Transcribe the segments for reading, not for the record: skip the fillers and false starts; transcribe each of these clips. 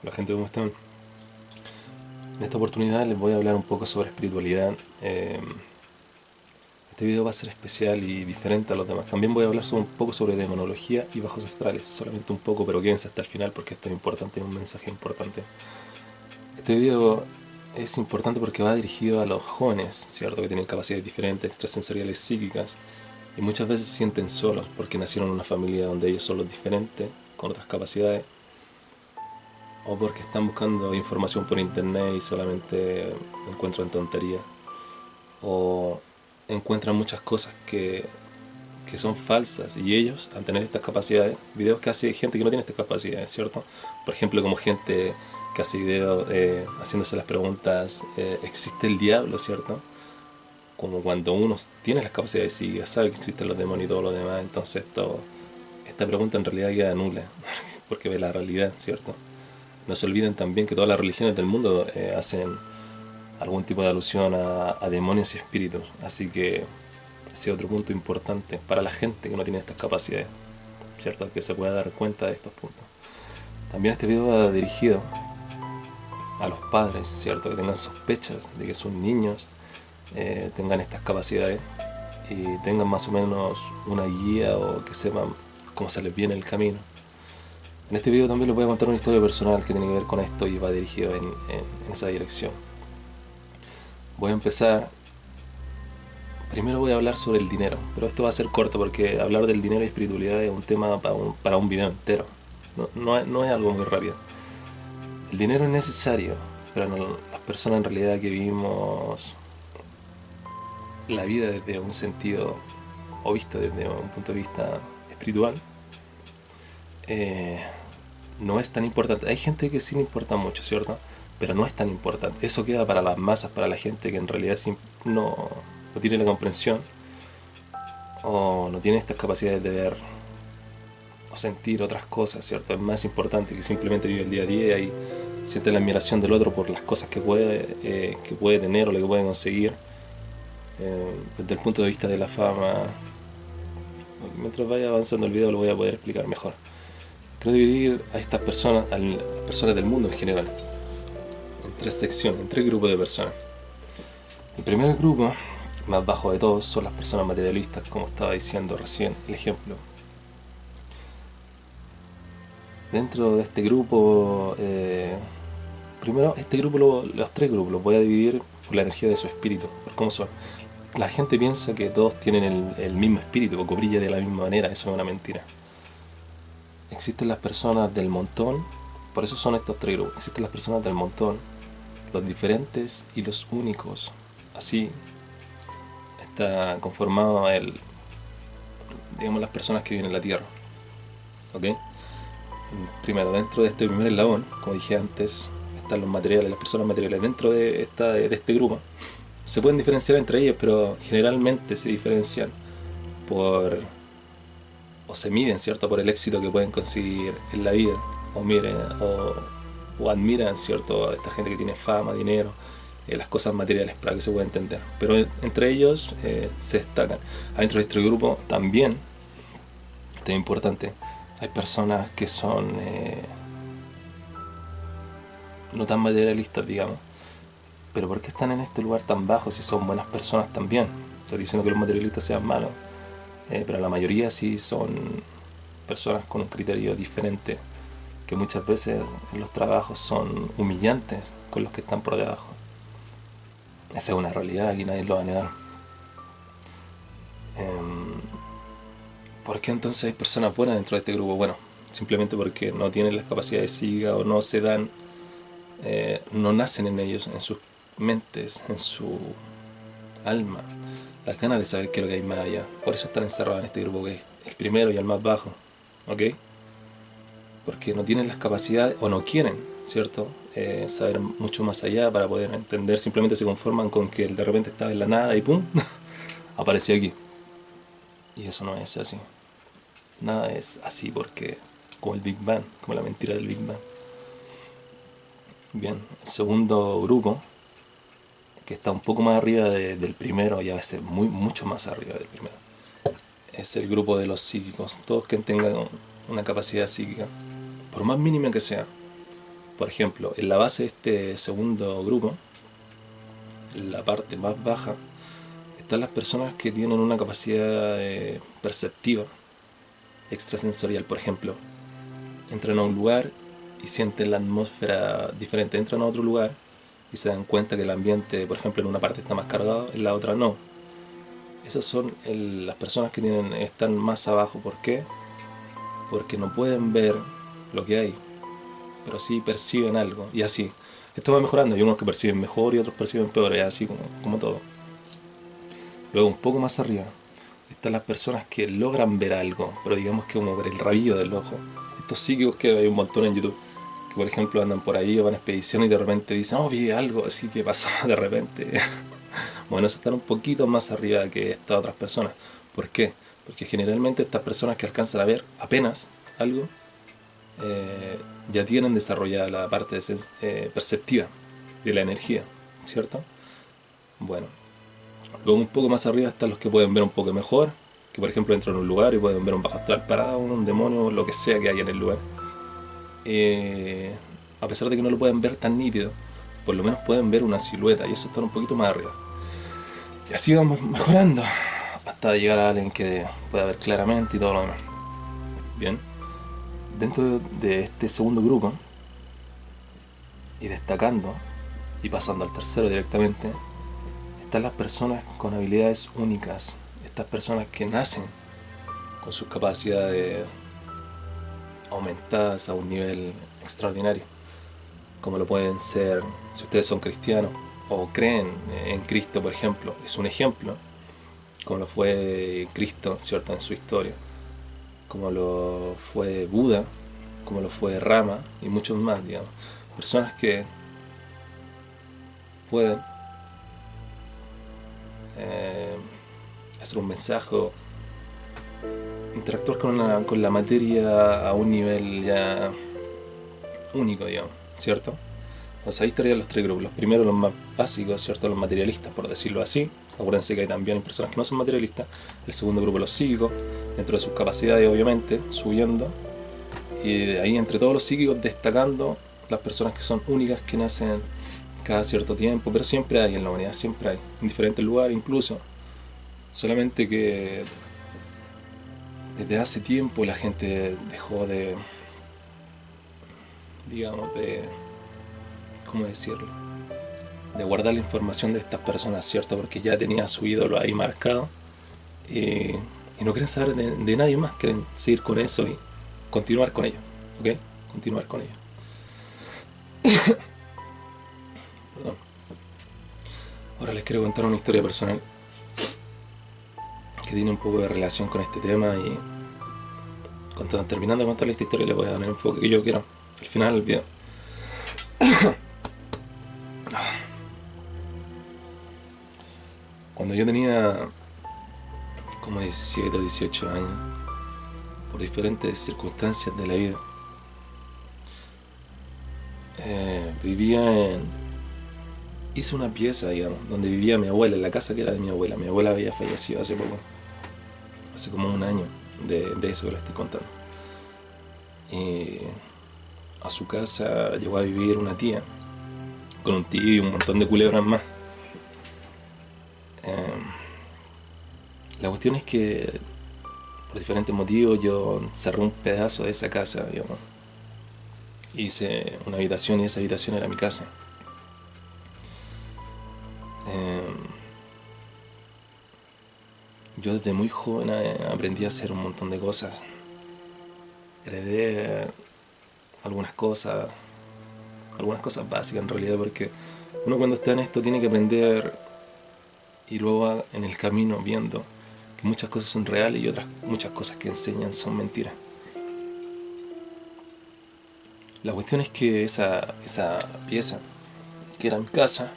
Hola gente, ¿cómo están? En esta oportunidad les voy a hablar un poco sobre espiritualidad. Este video va a ser especial y diferente a los demás. También voy a hablar un poco sobre demonología y bajos astrales, solamente un poco, pero quédense hasta el final porque esto es importante, es un mensaje importante. Este video es importante porque va dirigido a los jóvenes, ¿cierto? Que tienen capacidades diferentes, extrasensoriales, psíquicas, y muchas veces se sienten solos porque nacieron en una familia donde ellos son los diferentes, con otras capacidades, o porque están buscando información por internet y solamente encuentran tonterías, o encuentran muchas cosas que son falsas, y ellos, al tener estas capacidades, videos que hace gente que no tiene estas capacidades, ¿cierto? Por ejemplo, como gente que hace videos haciéndose las preguntas, ¿existe el diablo, cierto? Como cuando uno tiene las capacidades, sí, sabe que existen los demonios y todo lo demás, entonces esta pregunta en realidad queda nula, porque ve la realidad, ¿cierto? No se olviden también que todas las religiones del mundo hacen algún tipo de alusión a demonios y espíritus. Así que ese es otro punto importante para la gente que no tiene estas capacidades, ¿cierto? Que se pueda dar cuenta de estos puntos. También este video va dirigido a los padres, ¿cierto? Que tengan sospechas de que sus niños tengan estas capacidades y tengan más o menos una guía o que sepan cómo se les viene el camino. En este video también les voy a contar una historia personal que tiene que ver con esto y va dirigido en esa dirección. Voy a empezar. Primero voy a hablar sobre el dinero, pero esto va a ser corto porque hablar del dinero y espiritualidad es un tema para un video entero. No es algo muy rápido. El dinero es necesario, pero las personas en realidad que vivimos la vida desde un sentido o visto desde un punto de vista espiritual, eh, no es tan importante. Hay gente que sí le importa mucho, ¿cierto? Pero no es tan importante. Eso queda para las masas, para la gente que en realidad no tiene la comprensión o no tiene estas capacidades de ver o sentir otras cosas, ¿cierto? Es más importante que simplemente vive el día a día y siente la admiración del otro por las cosas que puede tener o lo que puede conseguir. Desde el punto de vista de la fama, mientras vaya avanzando el video lo voy a poder explicar mejor. Quiero dividir a estas personas, a las personas del mundo en general, en tres secciones, en tres grupos de personas. El primer grupo, más bajo de todos, son las personas materialistas, como estaba diciendo recién el ejemplo. Dentro de este grupo, primero este grupo, los tres grupos, los voy a dividir por la energía de su espíritu, por cómo son. La gente piensa que todos tienen el mismo espíritu o que brilla de la misma manera, eso es una mentira. Existen las personas del montón, por eso son estos tres grupos. Existen las personas del montón, los diferentes y los únicos. Así está conformado digamos, las personas que viven en la Tierra. ¿Ok? Primero, dentro de este primer eslabón, como dije antes, están los materiales, las personas materiales. Dentro de este grupo se pueden diferenciar entre ellos, pero generalmente se diferencian por o se miden, ¿cierto? Por el éxito que pueden conseguir en la vida, o miren, o admiran, ¿cierto? A esta gente que tiene fama, dinero, las cosas materiales, para que se pueda entender. Pero entre ellos se destacan. Adentro de este grupo también, esto es importante, hay personas que son no tan materialistas, digamos. Pero ¿por qué están en este lugar tan bajo si son buenas personas también? Estoy diciendo que los materialistas sean malos, pero la mayoría sí son personas con un criterio diferente, que muchas veces en los trabajos son humillantes con los que están por debajo. Esa es una realidad, aquí nadie lo va a negar. ¿Por qué entonces hay personas buenas dentro de este grupo? Bueno, simplemente porque no tienen las capacidades psíquicas o no se dan, no nacen en ellos, en sus mentes, en su alma, las ganas de saber qué es lo que hay más allá. Por eso están encerrados en este grupo que es el primero y el más bajo, ¿ok? Porque no tienen las capacidades o no quieren, ¿cierto? Saber mucho más allá para poder entender, simplemente se conforman con que de repente estaba en la nada y ¡pum! Apareció aquí. Y eso no es así. Nada es así porque, como el Big Bang, como la mentira del Big Bang. Bien, el segundo grupo, que está un poco más arriba del primero y a veces mucho más arriba del primero, es el grupo de los psíquicos. Todos que tengan una capacidad psíquica, por más mínima que sea, Por ejemplo, en la base de este segundo grupo, en la parte más baja, están las personas que tienen una capacidad perceptiva, extrasensorial. Por ejemplo, entran a un lugar y sienten la atmósfera diferente. Entran a otro lugar y se dan cuenta que el ambiente, por ejemplo, en una parte está más cargado, en la otra no. Esas son las personas que están más abajo. ¿Por qué? Porque no pueden ver lo que hay, pero sí perciben algo. Y así, esto va mejorando. Hay unos que perciben mejor y otros perciben peor, y así como todo. Luego, un poco más arriba, están las personas que logran ver algo, pero digamos que como ver el rabillo del ojo. Estos psíquicos que hay un montón en YouTube, que por ejemplo andan por ahí o van a expedición y de repente dicen, oh, vi algo, así que pasó de repente. Bueno, eso están un poquito más arriba que estas otras personas. ¿Por qué? Porque generalmente estas personas que alcanzan a ver apenas algo, ya tienen desarrollada la parte perceptiva de la energía, ¿cierto? Bueno, luego un poco más arriba están los que pueden ver un poco mejor, que por ejemplo entran a un lugar y pueden ver un bajo astral parado, un demonio, lo que sea que haya en el lugar. A pesar de que no lo pueden ver tan nítido, por lo menos pueden ver una silueta, y eso está un poquito más arriba. Y así vamos mejorando hasta llegar a alguien que pueda ver claramente y todo lo demás. Bien, dentro de este segundo grupo, y destacando, y pasando al tercero directamente, están las personas con habilidades únicas. Estas personas que nacen con sus capacidades aumentadas a un nivel extraordinario, como lo pueden ser si ustedes son cristianos o creen en Cristo, por ejemplo. Es un ejemplo, como lo fue Cristo, ¿cierto?, en su historia, como lo fue Buda, como lo fue Rama y muchos más, digamos. Personas que pueden hacer un mensaje, interactuar con la materia a un nivel ya único, digamos, ¿cierto? Entonces ahí estarían los tres grupos. Los primeros, los más básicos, ¿cierto?, los materialistas, por decirlo así. Acuérdense que hay también personas que no son materialistas. El segundo grupo, los psíquicos, dentro de sus capacidades, obviamente, subiendo. Y de ahí, entre todos los psíquicos, destacando las personas que son únicas, que nacen cada cierto tiempo, pero siempre hay en la humanidad, siempre hay, en diferentes lugares incluso. Solamente que desde hace tiempo la gente dejó de, digamos, ¿cómo decirlo?, de guardar la información de estas personas, ¿cierto? Porque ya tenía su ídolo ahí marcado, y no quieren saber de nadie más, quieren seguir con eso y continuar con ello, ¿ok? Continuar con ello. Perdón. Ahora les quiero contar una historia personal que tiene un poco de relación con este tema, y cuando terminando de contarles esta historia les voy a dar el enfoque que yo quiero al final del video. Cuando yo tenía como 17 o 18 años, por diferentes circunstancias de la vida, hice una pieza, digamos, donde vivía mi abuela, en la casa que era de mi abuela. Mi abuela había fallecido hace poco, hace como un año de eso que lo estoy contando. Y a su casa llegó a vivir una tía, con un tío y un montón de culebras más. La cuestión es que por diferentes motivos yo cerré un pedazo de esa casa, digamos. Hice una habitación y esa habitación era mi casa. Yo desde muy joven aprendí a hacer un montón de cosas. Heredé algunas cosas básicas en realidad, porque uno cuando está en esto tiene que aprender y luego va en el camino viendo que muchas cosas son reales y otras muchas cosas que enseñan son mentiras. La cuestión es que esa pieza, que era mi casa,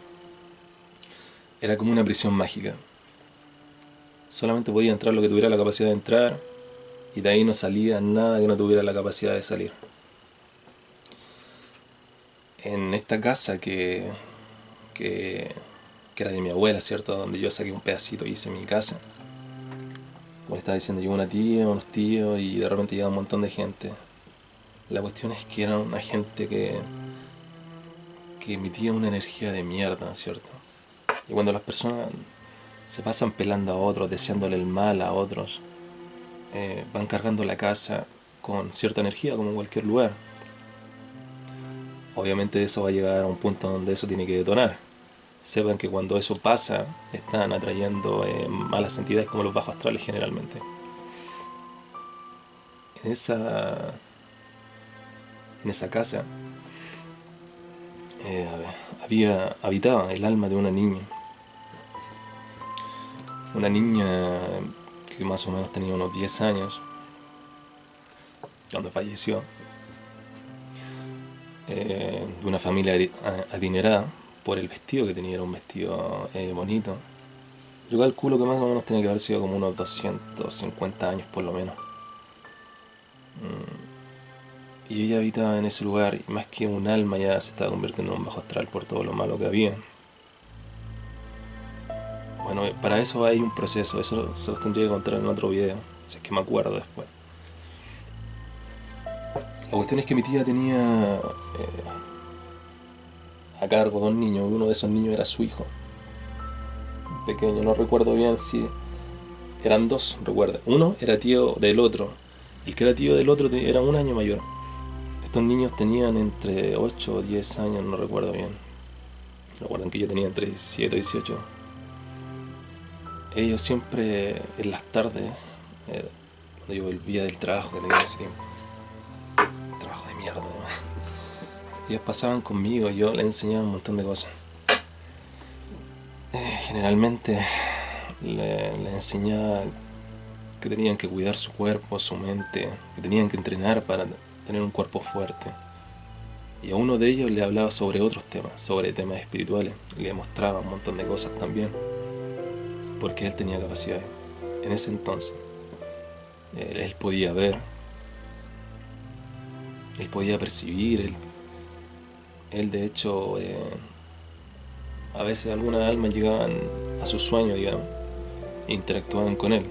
era como una prisión mágica. Solamente podía entrar lo que tuviera la capacidad de entrar, y de ahí no salía nada que no tuviera la capacidad de salir. En esta casa que era de mi abuela, ¿cierto?, donde yo saqué un pedacito y hice mi casa, como estaba diciendo, llegó una tía, unos tíos, y de repente llegaba un montón de gente. La cuestión es que era una gente que que emitía una energía de mierda, ¿cierto? Y cuando las personas se pasan pelando a otros, deseándole el mal a otros, van cargando la casa con cierta energía, como en cualquier lugar. Obviamente eso va a llegar a un punto donde eso tiene que detonar. Sepan que cuando eso pasa, están atrayendo malas entidades como los bajos astrales generalmente. En esa, en esa casa eh, habitaba el alma de una niña que más o menos tenía unos 10 años cuando falleció, de una familia adinerada por el vestido que tenía, era un vestido bonito. Yo calculo que más o menos tiene que haber sido como unos 250 años por lo menos. Y ella habitaba en ese lugar y más que un alma ya se estaba convirtiendo en un bajo astral por todo lo malo que había. Bueno, para eso hay un proceso, eso se los tendría que contar en otro video, si es que me acuerdo después. La cuestión es que mi tía tenía a cargo dos niños, uno de esos niños era su hijo, pequeño, no recuerdo bien si eran dos, recuerda. Uno era tío del otro, el que era tío del otro era un año mayor. Estos niños tenían entre 8 o 10 años, no recuerdo bien. Recuerdan que yo tenía entre 17 y 18. Ellos siempre en las tardes, cuando yo volvía del trabajo que tenía ese tiempo, trabajo de mierda, ellos pasaban conmigo y yo les enseñaba un montón de cosas. Generalmente les enseñaba que tenían que cuidar su cuerpo, su mente, que tenían que entrenar para tener un cuerpo fuerte. Y a uno de ellos le hablaba sobre otros temas, sobre temas espirituales, y le mostraba un montón de cosas también, porque él tenía capacidades. En ese entonces, él podía ver, él podía percibir, él de hecho, a veces algunas almas llegaban a su sueño, digamos, e interactuaban con él.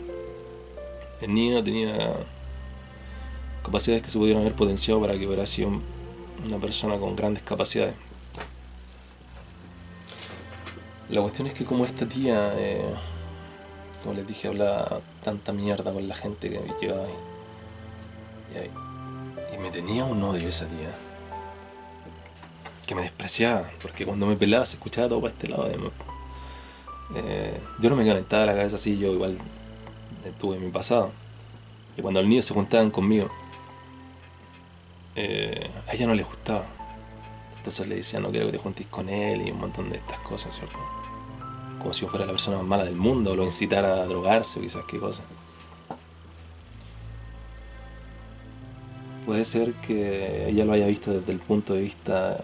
El niño tenía capacidades que se pudieron haber potenciado para que hubiera sido una persona con grandes capacidades. La cuestión es que como esta tía, como les dije, hablaba tanta mierda con la gente que llegaba y me tenía un odio esa tía, que me despreciaba, porque cuando me pelaba se escuchaba todo para este lado. Yo no me calentaba la cabeza así, yo igual tuve mi pasado. Y cuando los niños se juntaban conmigo, a ella no le gustaba. Entonces le decía, no quiero que te juntes con él y un montón de estas cosas, ¿cierto? Como si yo fuera la persona más mala del mundo, o lo incitara a drogarse o quizás qué cosa. Puede ser que ella lo haya visto desde el punto de vista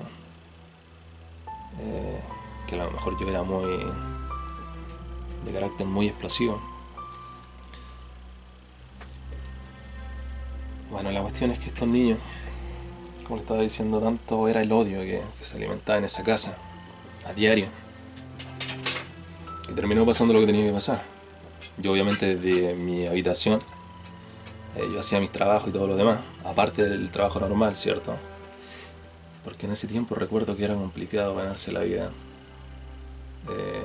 que a lo mejor yo era muy de carácter muy explosivo. Bueno, la cuestión es que estos niños, como le estaba diciendo, tanto era el odio que se alimentaba en esa casa a diario, y terminó pasando lo que tenía que pasar. Yo obviamente desde mi habitación yo hacía mis trabajos y todo lo demás, aparte del trabajo normal, ¿cierto? Porque en ese tiempo recuerdo que era complicado ganarse la vida eh,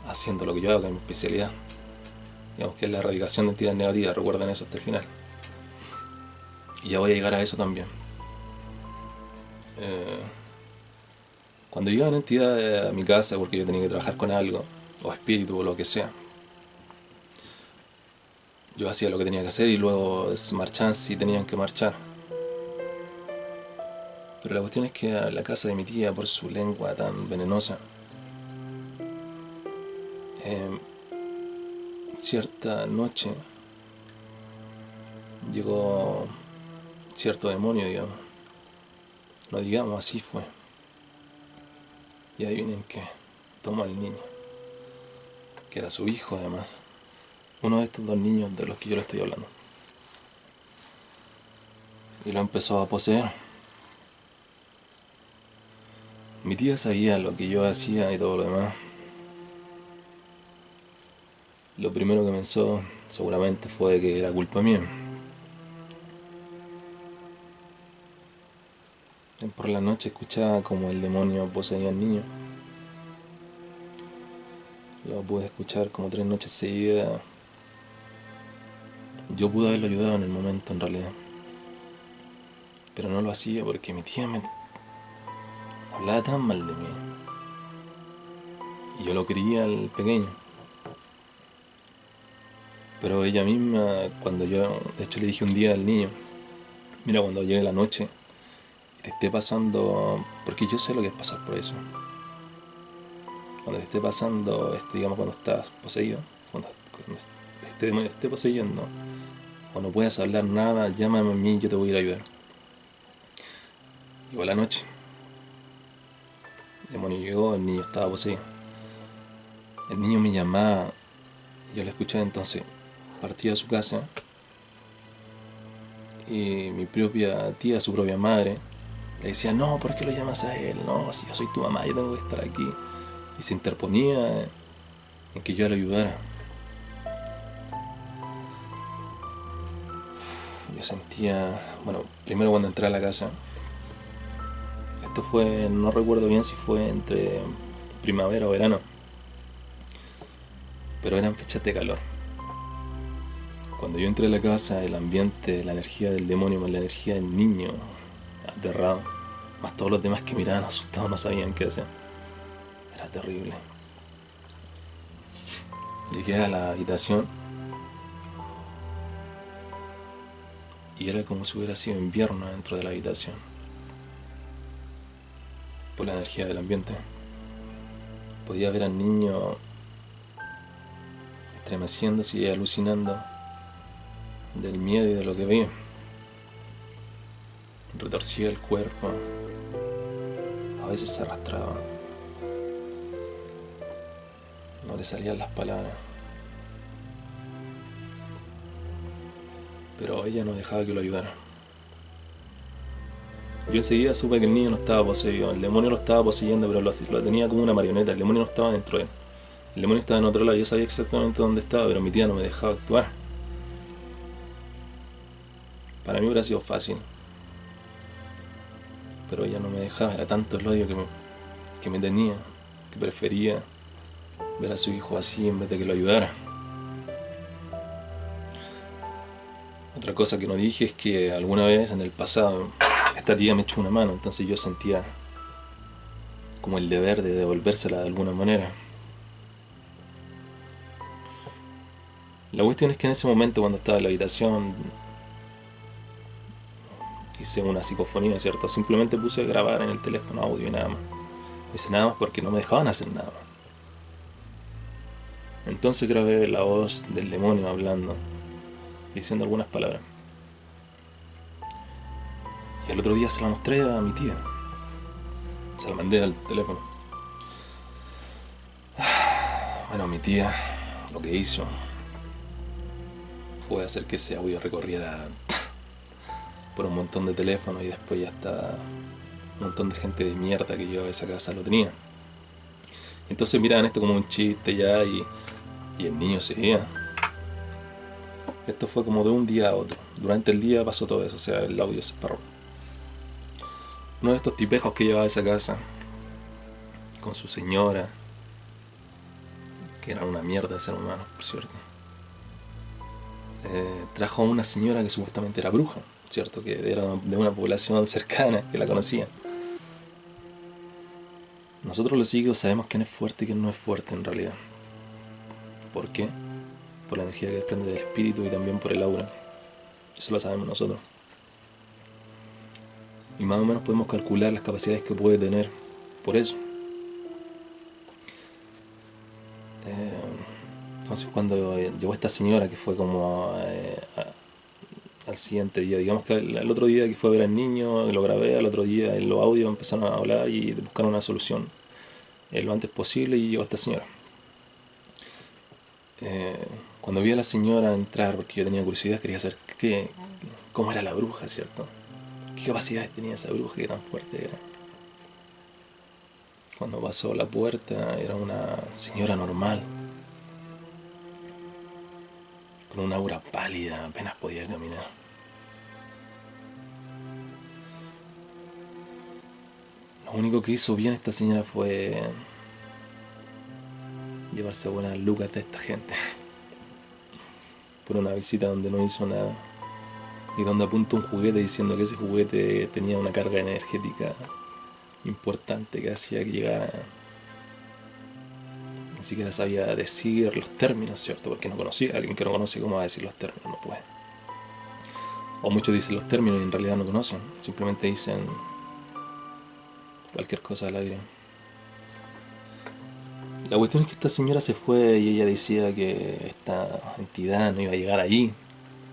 haciendo lo que yo hago, que es mi especialidad. Digamos que es la erradicación de entidades negativas, recuerden eso hasta el final. Y ya voy a llegar a eso también. Eh, Cuando llegaban entidades a mi casa porque yo tenía que trabajar con algo, o espíritu o lo que sea, yo hacía lo que tenía que hacer y luego se marchaban si tenían que marchar. Pero la cuestión es que a la casa de mi tía, por su lengua tan venenosa, eh, cierta noche llegó cierto demonio, digamos. No digamos, así fue. Y adivinen qué, tomó al niño, que era su hijo además. Uno de estos dos niños de los que yo le estoy hablando. Y lo empezó a poseer. Mi tía sabía lo que yo hacía y todo lo demás. Lo primero que pensó seguramente fue que era culpa mía. por la noche escuchaba como el demonio poseía al niño. Lo pude escuchar como 3 noches seguidas. Yo pude haberlo ayudado en el momento en realidad, pero no lo hacía porque mi tía me hablaba tan mal de mí. Y yo lo quería al pequeño. Pero ella misma, cuando yo, de hecho le dije un día al niño, mira, cuando llegue la noche y te esté pasando, porque yo sé lo que es pasar por eso, cuando te esté pasando, digamos cuando estás poseído, cuando este demonio te esté poseyendo, o no puedas hablar nada, llámame a mí y yo te voy a ir a ayudar. Llegó la noche, el demonio llegó, el niño estaba poseído. El niño me llamaba, y yo lo escuché, entonces partí a su casa y mi propia tía, su propia madre, le decía, no, ¿por qué lo llamas a él? No, si yo soy tu mamá, yo tengo que estar aquí. Y se interponía en que yo lo ayudara. Yo sentía, bueno, primero cuando entré a la casa, esto fue, no recuerdo bien si fue entre primavera o verano, pero eran fechas de calor. Cuando yo entré a la casa, el ambiente, la energía del demonio más la energía del niño, aterrado, más todos los demás que miraban asustados, no sabían qué hacer. Era terrible. Llegué a la habitación y era como si hubiera sido invierno dentro de la habitación, por la energía del ambiente. Podía ver al niño estremeciéndose y alucinando del miedo y de lo que veía. Retorcía el cuerpo, a veces se arrastraba, no le salían las palabras, pero ella no dejaba que lo ayudara. Yo enseguida supe que el niño no estaba poseído, el demonio lo estaba poseyendo, pero lo tenía como una marioneta, el demonio no estaba dentro de él. El demonio estaba en otro lado, yo sabía exactamente dónde estaba, pero mi tía no me dejaba actuar. Para mí hubiera sido fácil, pero ella no me dejaba, era tanto el odio que me tenía, que prefería ver a su hijo así en vez de que lo ayudara. Otra cosa que no dije es que alguna vez en el pasado esta tía me echó una mano, entonces yo sentía como el deber de devolvérsela de alguna manera. La cuestión es que en ese momento, cuando estaba en la habitación, hice una psicofonía, ¿cierto? Simplemente puse a grabar en el teléfono audio y nada más. Hice nada más porque no me dejaban hacer nada más. Entonces grabé la voz del demonio hablando, diciendo algunas palabras. Y el otro día se la mostré a mi tía. Se la mandé al teléfono. Bueno, mi tía lo que hizo fue hacer que ese audio recorriera por un montón de teléfonos y después ya está un montón de gente de mierda que yo a esa casa lo tenía. Entonces miraban esto como un chiste ya y el niño seguía. Esto fue como de un día a otro. Durante el día pasó todo eso, o sea, el audio se paró. Uno de estos tipejos que llevaba a esa casa, con su señora, que era una mierda de ser humano, por cierto, trajo a una señora que supuestamente era bruja, ¿cierto? Que era de una población cercana, que la conocía. Nosotros los psíquicos sabemos quién es fuerte y quién no es fuerte en realidad. ¿Por qué? Por la energía que desprende del espíritu y también por el aura. Eso lo sabemos nosotros. Y más o menos podemos calcular las capacidades que puede tener por eso. Entonces cuando llegó esta señora, que fue como al siguiente día, digamos que el otro día que fue a ver al niño, lo grabé, al otro día en los audios empezaron a hablar y buscaron una solución lo antes posible y llegó esta señora. Cuando vi a la señora entrar, porque yo tenía curiosidad, quería saber cómo era la bruja, ¿cierto? ¿Qué capacidades tenía esa bruja, qué tan fuerte era? Cuando pasó la puerta era una señora normal, con una aura pálida, apenas podía caminar. Lo único que hizo bien esta señora fue llevarse buenas lucas de esta gente por una visita donde no hizo nada y donde apunta un juguete diciendo que ese juguete tenía una carga energética importante que hacía que llegara. Ni siquiera sabía decir los términos, ¿cierto? Porque no conocía. Alguien que no conoce, ¿cómo va a decir los términos? No puede. O muchos dicen los términos y en realidad no conocen. Simplemente dicen cualquier cosa al aire. La cuestión es que esta señora se fue y ella decía que esta entidad no iba a llegar allí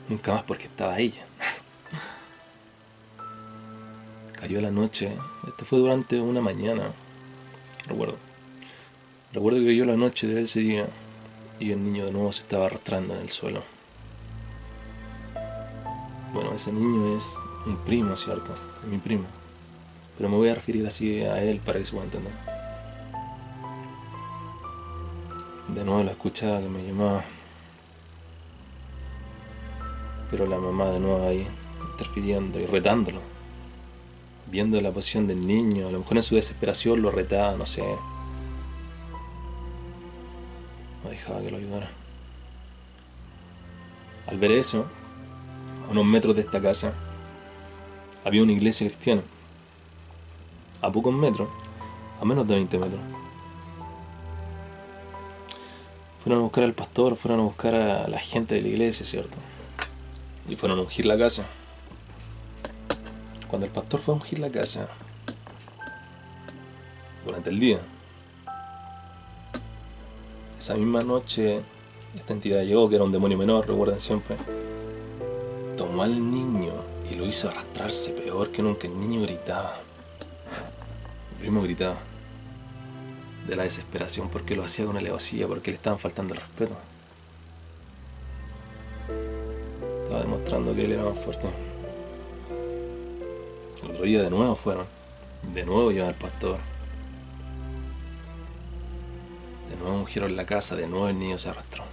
nunca más porque estaba ella. Cayó la noche. Esto fue durante una mañana. Recuerdo. Recuerdo que cayó la noche de ese día y el niño de nuevo se estaba arrastrando en el suelo. Bueno, ese niño es un primo, ¿cierto? Es mi primo. Pero me voy a referir así a él para que se pueda entender. De nuevo la escuchaba que me llamaba. Pero la mamá de nuevo ahí, interfiriendo y retándolo. Viendo la posición del niño, a lo mejor en su desesperación lo retaba, no sé. No dejaba que lo ayudara. Al ver eso, a unos metros de esta casa, había una iglesia cristiana. A pocos metros, a menos de 20 metros. Fueron a buscar al pastor, fueron a buscar a la gente de la iglesia, ¿cierto? Y fueron a ungir la casa. Cuando el pastor fue a ungir la casa, durante el día, esa misma noche, esta entidad llegó, que era un demonio menor, recuerden siempre. Tomó al niño y lo hizo arrastrarse peor que nunca. El niño gritaba. Mi primo gritaba. De la desesperación, porque lo hacía con alevosía, porque le estaban faltando el respeto. Estaba demostrando que él era más fuerte. El otro día de nuevo fueron. De nuevo llevaron al pastor. De nuevo ungieron la casa, de nuevo el niño se arrastró.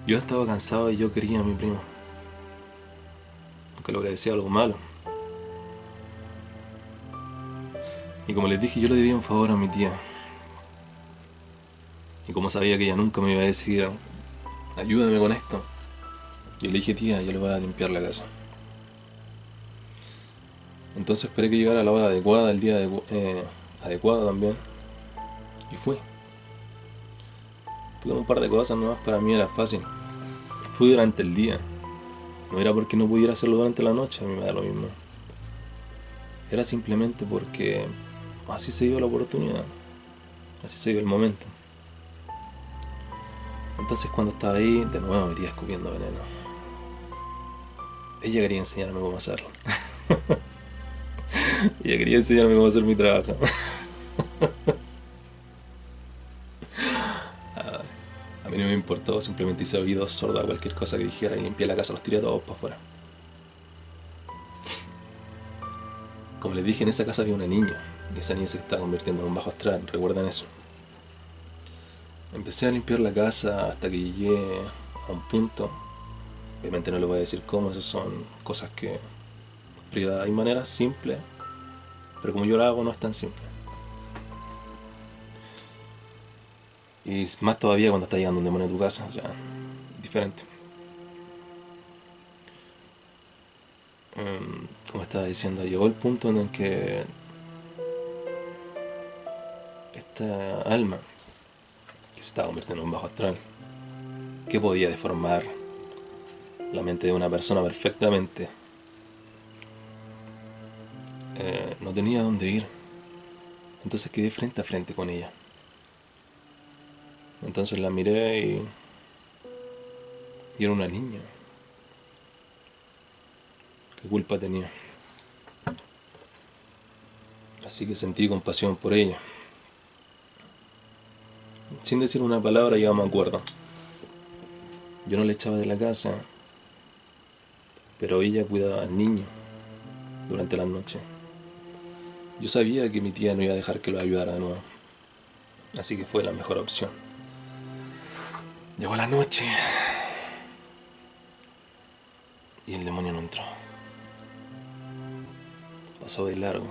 Yo estaba cansado y yo quería a mi primo. Aunque lo agradecía algo malo. Y como les dije, yo le debía un favor a mi tía. Y como sabía que ella nunca me iba a decir, ayúdame con esto, yo le dije, tía, yo le voy a limpiar la casa. Entonces esperé que llegara la hora adecuada, el día adecuado también. Y fui. Fui con un par de cosas nomás, para mí era fácil. Fui durante el día. No era porque no pudiera hacerlo durante la noche, a mí me da lo mismo. Era simplemente porque así se dio la oportunidad. Así se dio el momento. Entonces cuando estaba ahí, de nuevo mi tía escupiendo veneno. Ella quería enseñarme cómo hacerlo. Ella quería enseñarme cómo hacer mi trabajo. A mí no me importó, simplemente hice oídos sordos a cualquier cosa que dijera y limpié la casa, los tiré todos para afuera. Como les dije, en esa casa había una niña, y esa niña se estaba convirtiendo en un bajo astral, recuerden eso. Empecé a limpiar la casa hasta que llegué a un punto. Obviamente no les voy a decir cómo, esas son cosas que privadas. Hay maneras simples, pero como yo lo hago no es tan simple. Y más todavía cuando está llegando un demonio a tu casa, o sea, diferente. Como estaba diciendo, llegó el punto en el que esta alma, que se estaba convirtiendo en un bajo astral, que podía deformar la mente de una persona perfectamente, no tenía dónde ir. Entonces quedé frente a frente con ella. Entonces la miré y era una niña. ¿Qué culpa tenía? Así que sentí compasión por ella. Sin decir una palabra, ya me acuerdo. Yo no le echaba de la casa, pero ella cuidaba al niño durante la noche. Yo sabía que mi tía no iba a dejar que lo ayudara de nuevo, así que fue la mejor opción. Llegó la noche y el demonio no entró. Pasó de largo.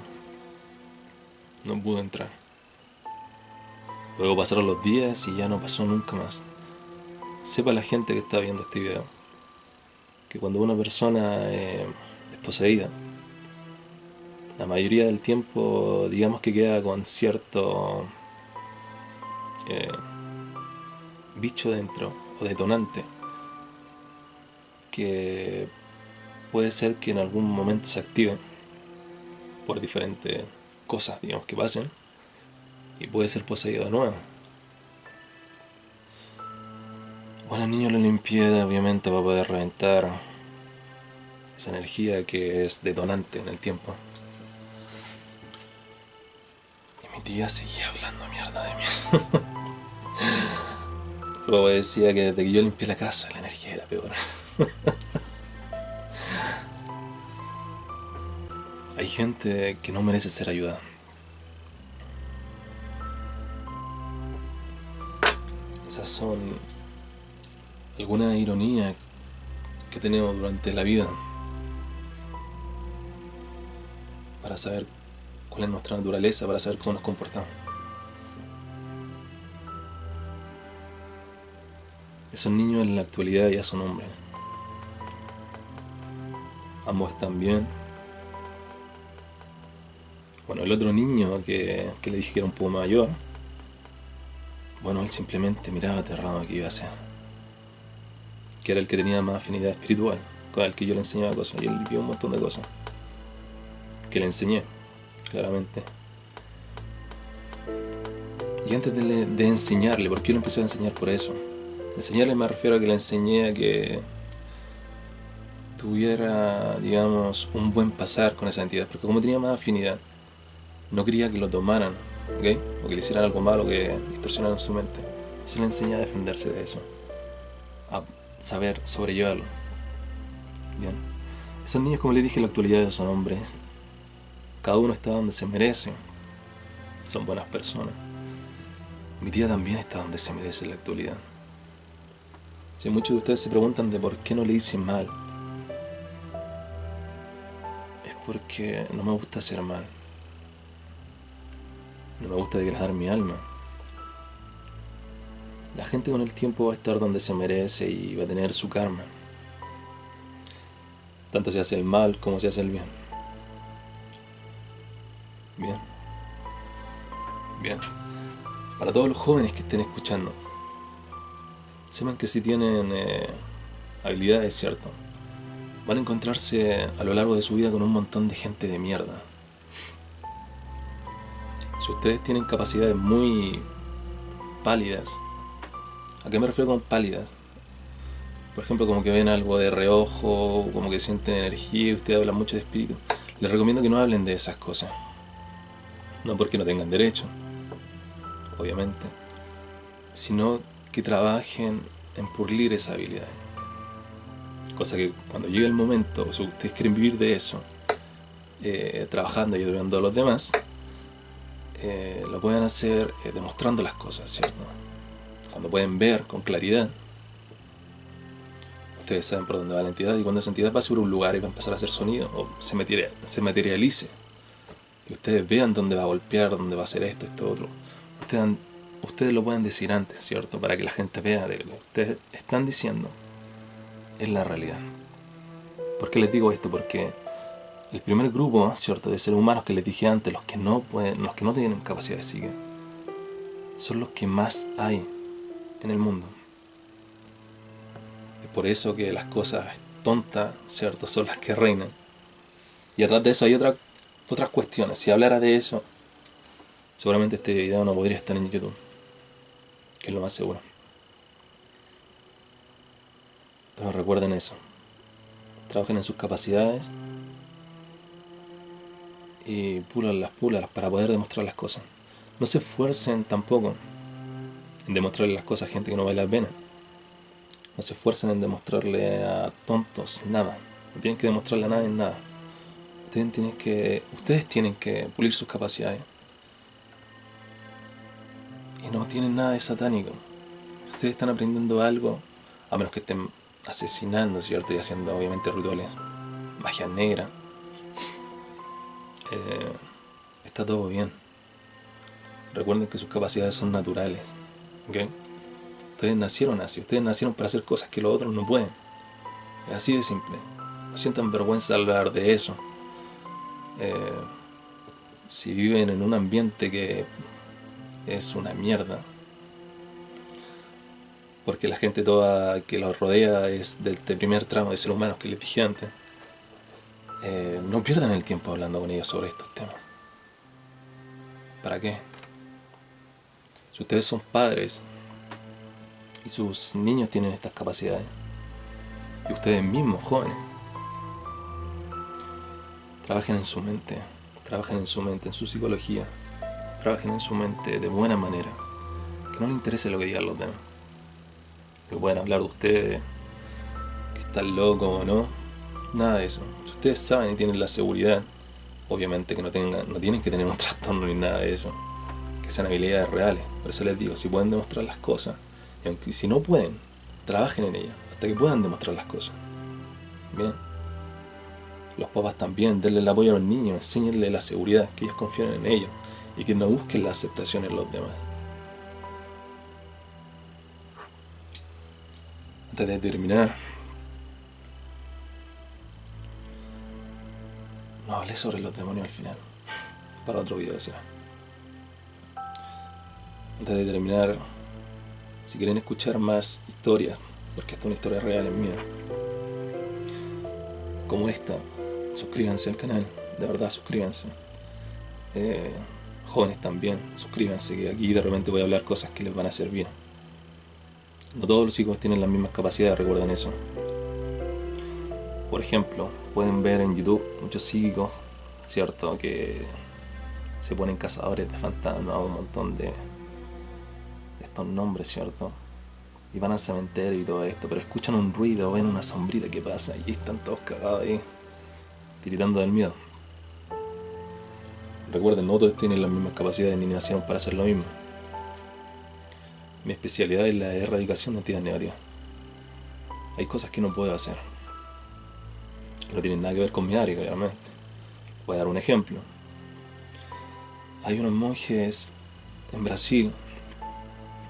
No pude entrar. Luego pasaron los días y ya no pasó nunca más. Sepa la gente que está viendo este video que cuando una persona es poseída, la mayoría del tiempo digamos que queda con cierto eh, bicho dentro o detonante que puede ser que en algún momento se active por diferentes cosas, digamos, que pasen y puede ser poseído de nuevo. Bueno, el niño lo limpié obviamente para poder reventar esa energía que es detonante en el tiempo. Y mi tía seguía hablando mierda de mí. Luego decía que desde que yo limpié la casa la energía era peor. Hay gente que no merece ser ayudada. Esas son algunas ironías que tenemos durante la vida para saber cuál es nuestra naturaleza, para saber cómo nos comportamos. Esos niños en la actualidad ya son hombres. Ambos están bien. Bueno, el otro niño que le dije que era un poco mayor, bueno, él simplemente miraba aterrado a qué iba a hacer. Que era el que tenía más afinidad espiritual, con el que yo le enseñaba cosas. Y él vio un montón de cosas que le enseñé, claramente. Y antes de enseñarle, ¿por qué lo empecé a enseñar por eso? Enseñarle me refiero a que le enseñé a que tuviera, digamos, un buen pasar con esa entidad. Porque como tenía más afinidad, no quería que lo tomaran, ¿ok? O que le hicieran algo malo, que distorsionaran su mente. Se le enseñé a defenderse de eso, a saber sobrellevarlo. Bien. Esos niños, como les dije, en la actualidad son hombres. Cada uno está donde se merece. Son buenas personas. Mi tía también está donde se merece en la actualidad. Si muchos de ustedes se preguntan de por qué no le hice mal, es porque no me gusta hacer mal. No me gusta degradar mi alma. La gente con el tiempo va a estar donde se merece y va a tener su karma. Tanto se hace el mal como se hace el bien. Bien. Bien. Para todos los jóvenes que estén escuchando, sepan que si tienen habilidades, ¿cierto? Van a encontrarse a lo largo de su vida con un montón de gente de mierda. Si ustedes tienen capacidades muy pálidas, ¿a qué me refiero con pálidas? Por ejemplo, como que ven algo de reojo, como que sienten energía y ustedes hablan mucho de espíritu. Les recomiendo que no hablen de esas cosas. No porque no tengan derecho, obviamente, sino que trabajen en pulir esa habilidad. Cosa que cuando llegue el momento, o si ustedes quieren vivir de eso, trabajando y ayudando a los demás, lo pueden hacer demostrando las cosas, ¿cierto? Cuando pueden ver con claridad, ustedes saben por dónde va la entidad, y cuando esa entidad pase por un lugar y va a empezar a hacer sonido, o se materialice, y ustedes vean dónde va a golpear, dónde va a hacer esto, esto, otro, ustedes lo pueden decir antes, ¿cierto? Para que la gente vea de lo que ustedes están diciendo es la realidad. ¿Por qué les digo esto? Porque el primer grupo, ¿cierto?, de seres humanos que les dije antes, los que no pueden, los que no tienen capacidad de psique, son los que más hay en el mundo. Es por eso que las cosas tontas, ¿cierto?, son las que reinan. Y atrás de eso hay otras cuestiones. Si hablara de eso, seguramente este video no podría estar en YouTube, que es lo más seguro. Pero recuerden eso. Trabajen en sus capacidades y púlalas para poder demostrar las cosas. No se esfuercen tampoco en demostrarle las cosas a gente que no vale la pena. No se esfuercen en demostrarle a tontos nada. No tienen que demostrarle a nadie nada. Ustedes tienen que pulir sus capacidades. Y no tienen nada de satánico. Ustedes están aprendiendo algo, a menos que estén asesinando, ¿cierto? Y haciendo obviamente rituales, magia negra. eh, está todo bien. Recuerden que sus capacidades son naturales, ¿ok? Ustedes nacieron así, ustedes nacieron para hacer cosas que los otros no pueden. Es así de simple. No sientan vergüenza al hablar de eso. Eh, si viven en un ambiente que es una mierda, porque la gente toda que los rodea es del primer tramo de seres humanos que les dije antes, no pierdan el tiempo hablando con ellos sobre estos temas. ¿Para qué? Si ustedes son padres y sus niños tienen estas capacidades, y ustedes mismos, jóvenes, trabajen en su mente, trabajen en su mente, en su psicología, trabajen en su mente de buena manera, que no les interese lo que digan los demás, que puedan hablar de ustedes, que están locos o no, nada de eso. Si ustedes saben y tienen la seguridad, obviamente que no tienen que tener un trastorno ni nada de eso, que sean habilidades reales. Por eso les digo, si pueden demostrar las cosas, y aunque si no pueden, trabajen en ellas hasta que puedan demostrar las cosas. Bien. Los papás también, denle el apoyo a los niños, enséñenle la seguridad, que ellos confíen en ellos y que no busquen la aceptación en los demás. Antes de terminar, no hablé sobre los demonios al final, para otro video será. Antes de terminar, si quieren escuchar más historias, porque esta es una historia real, es mía, como esta, suscríbanse al canal, de verdad suscríbanse. Jóvenes también, suscríbanse, que aquí de repente voy a hablar cosas que les van a hacer bien. No todos los hijos tienen las mismas capacidades, recuerden eso. Por ejemplo, pueden ver en YouTube muchos psíquicos, ¿cierto? Que se ponen cazadores de fantasmas, un montón de estos nombres, ¿cierto? Y van al cementerio y todo esto, pero escuchan un ruido, ven una sombrita que pasa y están todos cagados ahí, tiritando del miedo. Recuerden, no todos tienen las mismas capacidades ni nacieron para hacer lo mismo. Mi especialidad es la erradicación de entidades negativas. Hay cosas que no puedo hacer, que no tienen nada que ver con mi área, claramente. Voy a dar un ejemplo. Hay unos monjes en Brasil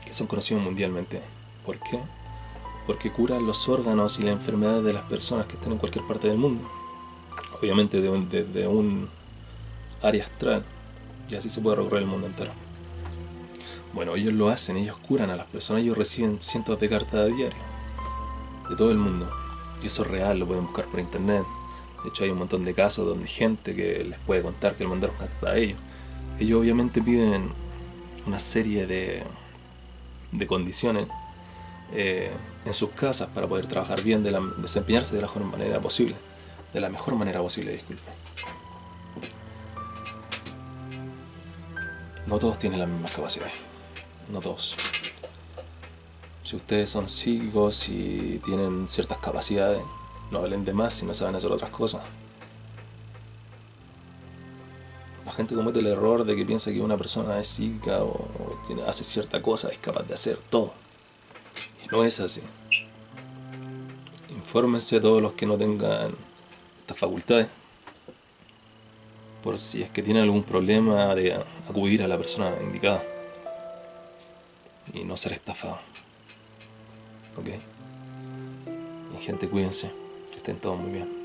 que son conocidos mundialmente. ¿Por qué? Porque curan los órganos y las enfermedades de las personas que están en cualquier parte del mundo. Obviamente desde un área astral, y así se puede recorrer el mundo entero. Bueno, ellos lo hacen, ellos curan a las personas, ellos reciben cientos de cartas a diario, de todo el mundo. Y eso es real, lo pueden buscar por internet. De hecho hay un montón de casos donde gente que les puede contar que le mandaron cartas a ellos. Ellos obviamente piden una serie de condiciones en sus casas para poder trabajar bien, desempeñarse de la mejor manera posible. De la mejor manera posible, disculpe. No todos tienen las mismas capacidades. No todos. Si ustedes son psíquicos y tienen ciertas capacidades, no hablen de más si no saben hacer otras cosas. La gente comete el error de que piensa que una persona es psíquica o hace cierta cosa, es capaz de hacer todo. Y no es así. Infórmense a todos los que no tengan estas facultades, por si es que tienen algún problema, de acudir a la persona indicada y no ser estafado. ¿Ok? Y gente, cuídense, que estén todos muy bien.